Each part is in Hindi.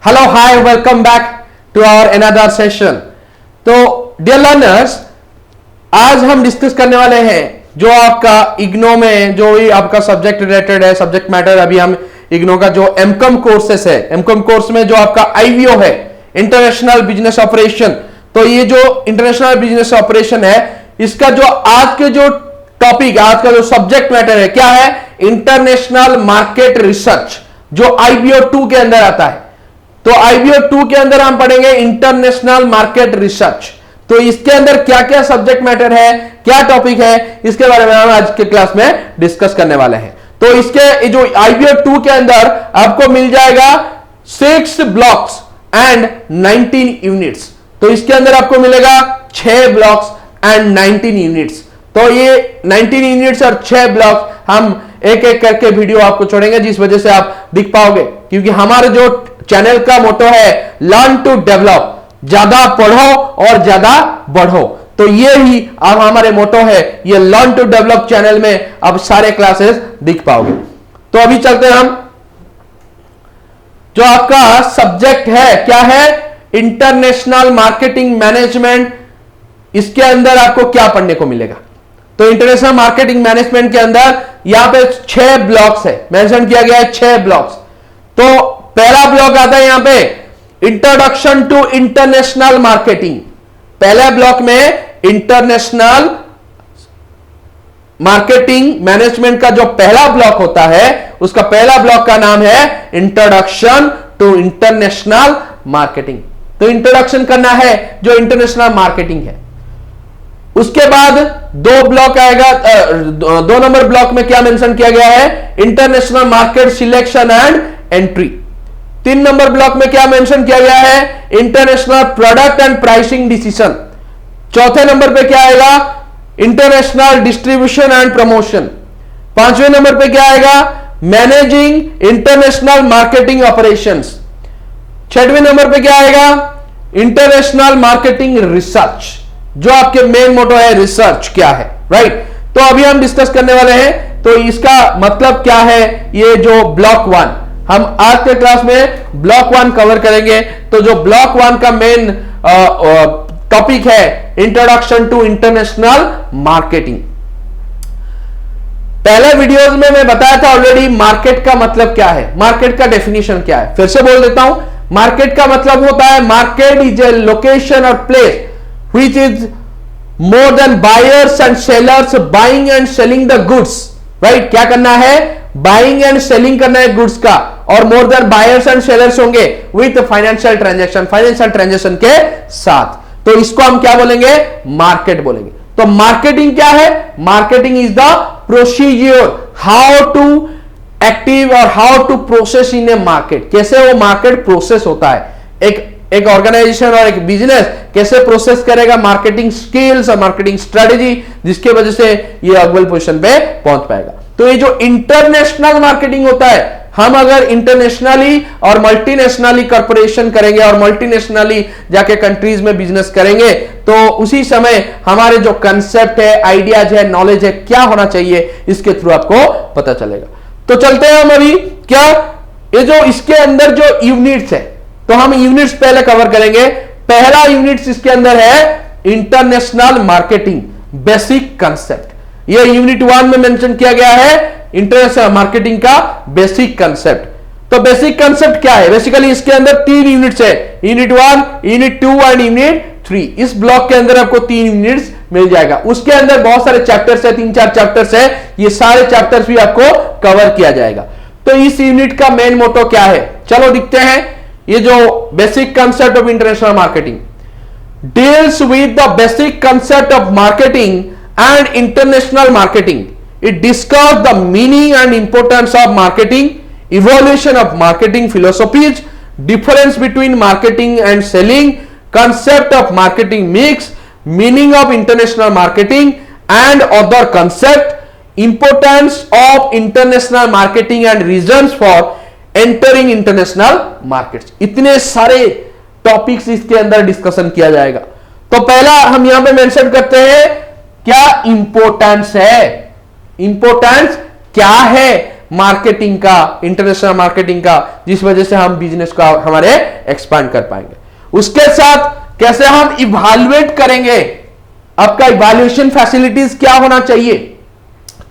Hello, hi, welcome back to our another session. तो डियर लर्नर्स, आज हम डिस्कस करने वाले हैं जो आपका इग्नो में जो भी आपका सब्जेक्ट रिलेटेड है, सब्जेक्ट मैटर। अभी हम इग्नो का जो एमकॉम कोर्सेस है, एमकॉम कोर्स में जो आपका आईवीओ है, इंटरनेशनल बिजनेस ऑपरेशन, तो ये जो इंटरनेशनल बिजनेस ऑपरेशन है, इसका जो आज के जो टॉपिक, आज का जो सब्जेक्ट मैटर है, क्या है? इंटरनेशनल मार्केट रिसर्च, जो आईबीओ 2 के अंदर आता है। तो आईबीओ 2 के अंदर हम पढ़ेंगे इंटरनेशनल मार्केट रिसर्च। तो इसके अंदर क्या क्या सब्जेक्ट मैटर है, क्या टॉपिक है, इसके बारे में हम आज के क्लास में डिस्कस करने वाले हैं। तो इसके जो आईबीओ 2 के अंदर आपको मिल जाएगा 6 ब्लॉक्स एंड 19 यूनिट्स। तो इसके अंदर आपको मिलेगा 6 ब्लॉक्स एंड 19 यूनिट्स। तो ये 19 यूनिट्स और 6 ब्लॉक हम एक एक करके वीडियो आपको छोड़ेंगे, जिस वजह से आप दिख पाओगे, क्योंकि हमारे जो चैनल का मोटो है लर्न टू डेवलप, ज्यादा पढ़ो और ज्यादा बढ़ो। तो ये ही अब हमारे मोटो है, ये लर्न टू डेवलप चैनल में अब सारे क्लासेस दिख पाओगे। तो अभी चलते हैं हम, जो आपका सब्जेक्ट है क्या है? International marketing management. इसके अंदर आपको क्या पढ़ने को मिलेगा? तो इंटरनेशनल मार्केटिंग मैनेजमेंट के अंदर यहां पे 6 ब्लॉक्स है, मेंशन किया गया है 6 ब्लॉक्स। तो पहला ब्लॉक आता है यहां पे इंट्रोडक्शन टू इंटरनेशनल मार्केटिंग। पहले ब्लॉक में इंटरनेशनल मार्केटिंग मैनेजमेंट का जो पहला ब्लॉक होता है, उसका पहला ब्लॉक का नाम है इंट्रोडक्शन टू इंटरनेशनल मार्केटिंग। तो इंट्रोडक्शन करना है जो इंटरनेशनल मार्केटिंग है। उसके बाद 2 ब्लॉक आएगा, 2 नंबर ब्लॉक में क्या मेंशन किया गया है? International market selection and entry. 3 number block में क्या मेंशन किया गया है? International product and pricing decision. चौथे नंबर पे क्या आएगा? International distribution and promotion. 5वें नंबर पे क्या आएगा? Managing international marketing operations. 6वें नंबर पे क्या आएगा? इंटरनेशनल मार्केटिंग रिसर्च, जो आपके मेन मोटो है रिसर्च क्या है, राइट? तो अभी हम डिस्कस करने वाले हैं। तो इसका मतलब क्या है? ये जो ब्लॉक 1, हम आज के क्लास में ब्लॉक 1 कवर करेंगे। तो जो ब्लॉक 1 का मेन टॉपिक है इंट्रोडक्शन टू इंटरनेशनल मार्केटिंग। पहले वीडियोस में मैं बताया था ऑलरेडी मार्केट का मतलब क्या है, मार्केट का डेफिनेशन क्या है। फिर से बोल देता हूं, मार्केट का मतलब होता है मार्केट इज ए लोकेशन और place which is more than buyers and sellers buying and selling the goods, right? क्या करना है? बाइंग एंड सेलिंग करना है गुड्स का, और more than buyers and sellers होंगे with financial transaction, financial transaction के साथ। तो इसको हम क्या बोलेंगे? मार्केट बोलेंगे। तो मार्केटिंग क्या है? Marketing is the procedure how to active or how to process in a market. कैसे वो मार्केट प्रोसेस होता है, एक ऑर्गेनाइजेशन और एक बिजनेस कैसे प्रोसेस करेगा, मार्केटिंग स्किल्स और मार्केटिंग स्ट्रेटेजी, जिसके वजह से ये अव्वल पोजीशन पे पहुंच पाएगा। तो ये जो इंटरनेशनल मार्केटिंग होता है, हम अगर इंटरनेशनली और मल्टीनेशनली कॉर्पोरेशन करेंगे और मल्टीनेशनली जाके कंट्रीज में बिजनेस करेंगे, तो उसी समय हमारे जो कंसेप्ट है, आइडियाज है, नॉलेज है, क्या होना चाहिए, इसके थ्रू आपको पता चलेगा। तो चलते हैं हम अभी, क्या ये जो इसके अंदर जो यूनिट्स है, तो हम यूनिट्स पहले कवर करेंगे। पहला यूनिट्स इसके अंदर है इंटरनेशनल मार्केटिंग बेसिक कंसेप्ट। ये यूनिट 1 में मेंशन किया गया है इंटरनेशनल मार्केटिंग का बेसिक कंसेप्ट। तो बेसिक कंसेप्ट क्या है? बेसिकली इसके अंदर 3 यूनिट्स है, यूनिट 1, यूनिट 2 एंड यूनिट 3। इस ब्लॉक के अंदर आपको 3 यूनिट्स मिल जाएगा। उसके अंदर बहुत सारे चैप्टर्स है, 3-4 चैप्टर्स है, ये सारे चैप्टर्स भी आपको कवर किया जाएगा। तो इस यूनिट का मेन मोटो क्या है? चलो दिखते हैं। ये जो basic concept of international marketing deals with the basic concept of marketing and international marketing. It discuss the meaning and importance of marketing, evolution of marketing philosophies, difference between marketing and selling, concept of marketing mix, meaning of international marketing and other concept, importance of international marketing and reasons for entering international markets. इतने सारे टॉपिक्स इसके अंदर डिस्कशन किया जाएगा। तो पहला हम यहां पे मेंशन करते हैं क्या इंपोर्टेंस है, इंपोर्टेंस क्या है मार्केटिंग का, इंटरनेशनल मार्केटिंग का, जिस वजह से हम बिजनेस का हमारे एक्सपांड कर पाएंगे। उसके साथ कैसे हम इवैल्यूएट करेंगे, आपका इवैल्यूएशन फैसिलिटीज क्या होना चाहिए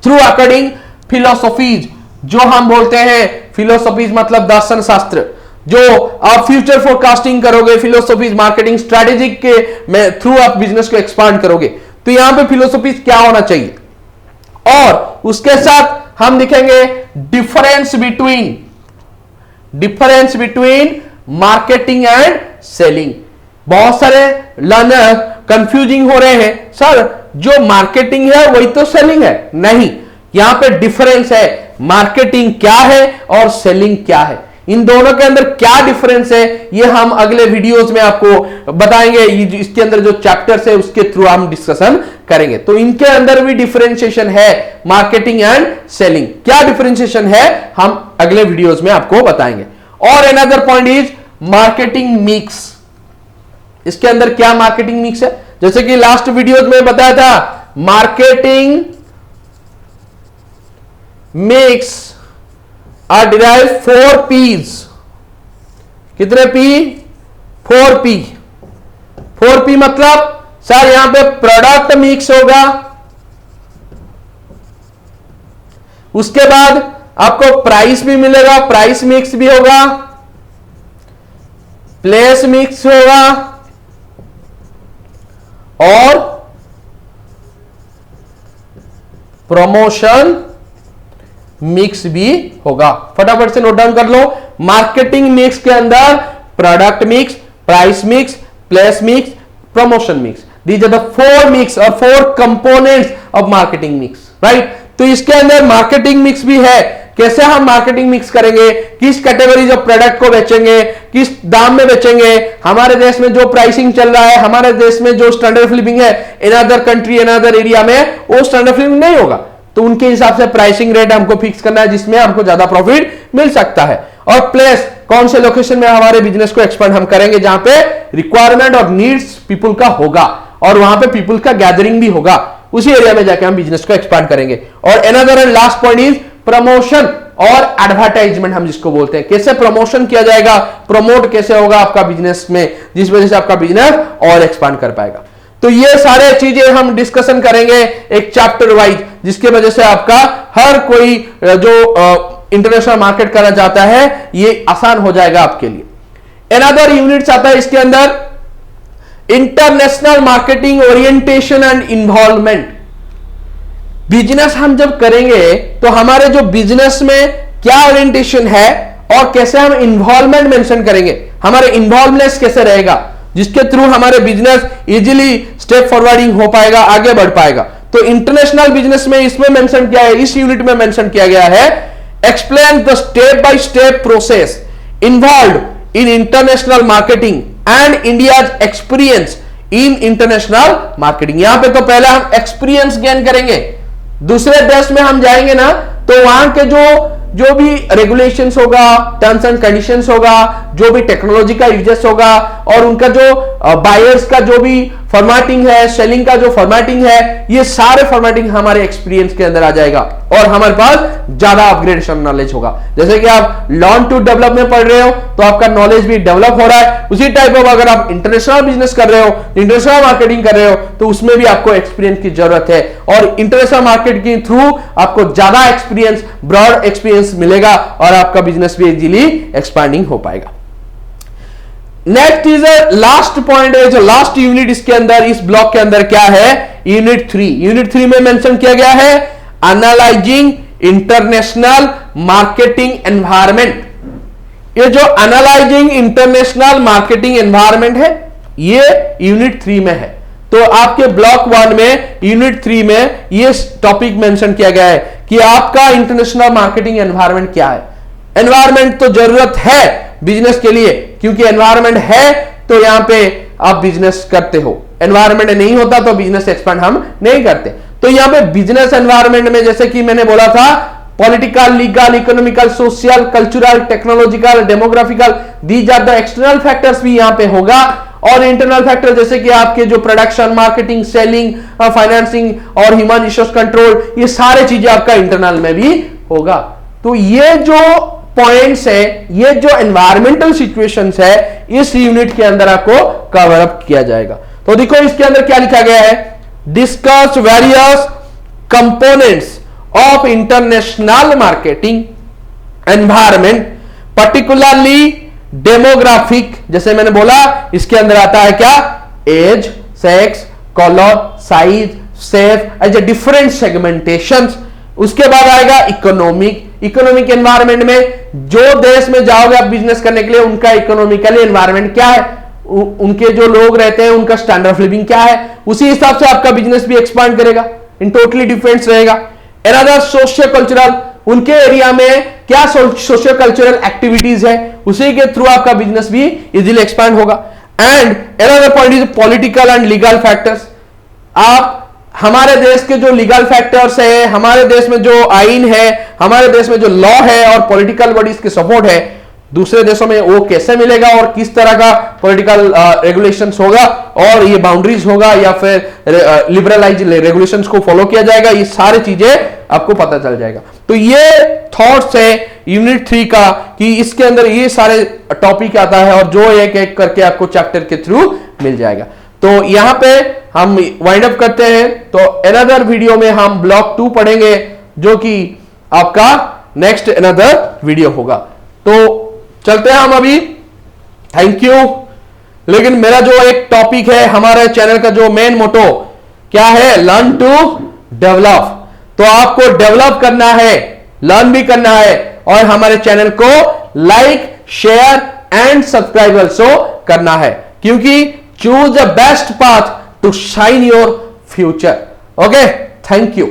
थ्रू अकॉर्डिंग फिलोसॉफीज, जो हम बोलते हैं फिलोसॉफीज मतलब दर्शन शास्त्र, जो आप फ्यूचर फोरकास्टिंग करोगे, फिलोसॉफीज मार्केटिंग स्ट्रेटेजिक के थ्रू आप बिजनेस को एक्सपांड करोगे, तो यहां पे फिलोसॉफीज क्या होना चाहिए। और उसके साथ हम दिखेंगे difference between marketing and selling. बहुत सारे लर्नर कंफ्यूजिंग हो रहे हैं, सर जो मार्केटिंग है वही तो सेलिंग है। नहीं, यहां पे डिफरेंस है, मार्केटिंग क्या है और सेलिंग क्या है, इन दोनों के अंदर क्या डिफरेंस है, ये हम अगले वीडियोस में आपको बताएंगे। इसके अंदर जो चैप्टर्स है उसके थ्रू हम डिस्कशन करेंगे। तो इनके अंदर भी डिफरेंशिएशन है, मार्केटिंग एंड सेलिंग क्या डिफरेंशिएशन है हम अगले वीडियोस में आपको बताएंगे। और another point is marketing mix. इसके अंदर क्या मार्केटिंग मिक्स है, जैसे कि लास्ट वीडियोस में बताया था, marketing mix are derive 4 P's। कितने P? 4 P। 4 P मतलब सर यहां पे प्रोडक्ट मिक्स होगा, उसके बाद आपको प्राइस भी मिलेगा, प्राइस मिक्स भी होगा, प्लेस मिक्स होगा और प्रमोशन मिक्स भी होगा। फटाफट से नोट डाउन कर लो। मार्केटिंग मिक्स के अंदर product mix, price mix, place mix, promotion mix, these are the 4 mix और 4 components of marketing mix, right. तो इसके अंदर मार्केटिंग मिक्स भी है, कैसे हम मार्केटिंग मिक्स करेंगे, किस कैटेगरीज ऑफ प्रोडक्ट को बेचेंगे, किस दाम में बेचेंगे, हमारे देश में जो प्राइसिंग चल रहा है, हमारे देश में जो स्टैंडर्ड ऑफ लिविंग है, in other country in other area में वो स्टैंडर्ड ऑफ लिविंग नहीं होगा, तो उनके हिसाब से प्राइसिंग रेट हमको फिक्स करना है जिसमें हमको ज्यादा प्रॉफिट मिल सकता है। और प्लेस, कौन से लोकेशन में हमारे बिजनेस को एक्सपांड हम करेंगे जहां पे रिक्वायरमेंट और नीड्स पीपुल का होगा और वहां पे पीपुल का गैदरिंग भी होगा, उसी एरिया में जाके हम बिजनेस को एक्सपांड करेंगे। और another and last point is promotion और एडवर्टाइजमेंट, हम जिसको बोलते हैं, कैसे प्रमोशन किया जाएगा, प्रमोट कैसे होगा आपका बिजनेस में, जिस वजह से आपका बिजनेस और एक्सपांड कर पाएगा। तो ये सारे चीजें हम डिस्कशन करेंगे एक चैप्टर वाइज, जिसके वजह से आपका हर कोई जो इंटरनेशनल मार्केट करना चाहता है ये आसान हो जाएगा आपके लिए। अनदर यूनिट्स आता है इसके अंदर, international marketing orientation and involvement. Business हम जब करेंगे तो हमारे जो बिजनेस में क्या ओरिएंटेशन है और कैसे हम इन्वॉल्वमेंट मेंशन करेंगे, हमारे इन्वॉल्वनेस कैसे रहेगा, जिसके थ्रू हमारे बिजनेस इजीली स्टेप फॉरवर्डिंग हो पाएगा, आगे बढ़ पाएगा। तो इंटरनेशनल बिजनेस में इसमें मेंशन किया है, इस यूनिट में मेंशन किया गया है, explain the step by step process involved in international marketing and India's experience in international marketing. यहां पे तो पहले हम एक्सपीरियंस गेन करेंगे, दूसरे देश में हम जाएंगे ना तो वहां के जो भी रेगुलेशंस होगा, टर्म्स एंड कंडीशंस होगा, जो भी टेक्नोलॉजी का यूजेस होगा और उनका जो बायर्स का जो भी फॉर्मेटिंग है, सेलिंग का जो फॉर्मेटिंग है, ये सारे फॉर्मेटिंग हमारे एक्सपीरियंस के अंदर आ जाएगा और हमारे पास ज्यादा अपग्रेडेशन नॉलेज होगा। जैसे कि आप लर्न टू डेवलप में पढ़ रहे हो तो आपका नॉलेज भी डेवलप हो रहा है, उसी टाइप ऑफ अगर आप इंटरनेशनल बिजनेस कर रहे हो, इंटरनेशनल मार्केटिंग कर रहे हो, तो उसमें भी आपको एक्सपीरियंस की जरूरत है और इंटरनेशनल मार्केट के थ्रू आपको ज्यादा एक्सपीरियंस, ब्रॉड एक्सपीरियंस मिलेगा और आपका बिजनेस भी इजीली एक्सपांडिंग हो पाएगा। नेक्स्ट इज लास्ट पॉइंट है, जो लास्ट यूनिट इसके अंदर, इस ब्लॉक के अंदर क्या है, यूनिट 3। यूनिट 3 में मेंशन किया गया है एनालाइजिंग इंटरनेशनल मार्केटिंग एनवायरनमेंट। ये जो एनालाइजिंग इंटरनेशनल मार्केटिंग एनवायरनमेंट है ये यूनिट 3 में है। तो आपके ब्लॉक 1 में, यूनिट 3 में ये टॉपिक मेंशन किया गया है कि आपका इंटरनेशनल मार्केटिंग एनवायरनमेंट क्या है। एनवायरनमेंट तो जरूरत है बिजनेस के लिए, क्योंकि एनवायरनमेंट है तो यहां पे आप बिजनेस करते हो, एनवायरनमेंट नहीं होता तो बिजनेस एक्सपांड हम नहीं करते। तो यहां पे बिजनेस एनवायरनमेंट में जैसे कि मैंने बोला था, political, legal, economical, social, cultural, technological, demographical, these are the external factors भी यहां पे होगा। और इंटरनल फैक्टर जैसे कि आपके जो प्रोडक्शन, मार्केटिंग, सेलिंग, फाइनेंसिंग और ह्यूमन रिसोर्स कंट्रोल, ये सारे चीजें आपका इंटरनल में भी होगा। तो ये जो पॉइंट्स है, ये जो एनवायरमेंटल सिचुएशंस है, इस यूनिट के अंदर आपको कवर अप किया जाएगा। तो देखो इसके अंदर क्या लिखा गया है, discuss various components of international marketing environment particularly demographic, जैसे मैंने बोला इसके अंदर आता है क्या, age, sex, colour, size, safe as a different segmentations. उसके बाद आएगा इकोनॉमिक एनवायरनमेंट में जो देश में जाओगे आप बिजनेस करने के लिए, उनका इकोनॉमिकली एनवायरनमेंट क्या है, उनके जो लोग रहते हैं उनका स्टैंडर्ड ऑफ लिविंग क्या है, उसी हिसाब से आपका बिजनेस भी एक्सपांड करेगा, इन टोटली डिफरेंट रहेगा। अनदर सोशियो कल्चरल, उनके एरिया में क्या सोशियो कल्चरल एक्टिविटीज है, उसी के थ्रू आपका बिजनेस भी इजीली एक्सपांड होगा। And another point is political and legal factors. आप हमारे देश के जो लीगल फैक्टर्स है, हमारे देश में जो आइन है, हमारे देश में जो लॉ है और पॉलिटिकल बॉडीज की सपोर्ट है, दूसरे देशों में वो कैसे मिलेगा और किस तरह का पॉलिटिकल रेगुलेशंस होगा और ये बाउंड्रीज होगा या फिर लिबरलाइज रेगुलेशंस को फॉलो किया जाएगा, ये सारी चीजें आपको पता चल जाएगा। तो ये थॉट्स है यूनिट 3 का कि इसके अंदर ये सारे टॉपिक आता है और जो एक एक करके आपको चैप्टर के थ्रू मिल जाएगा। तो यहां पे हम वाइंड अप करते हैं। तो अनदर वीडियो में हम ब्लॉक 2 पढ़ेंगे जो कि आपका नेक्स्ट अनदर वीडियो होगा। तो चलते हैं हम अभी, थैंक यू। लेकिन मेरा जो एक टॉपिक है, हमारे चैनल का जो मेन मोटो क्या है, लर्न टू डेवलप। तो आपको डेवलप करना है, लर्न भी करना है और हमारे चैनल को like, share and subscribe also करना है, क्योंकि choose the best path to shine your future. Okay, thank you.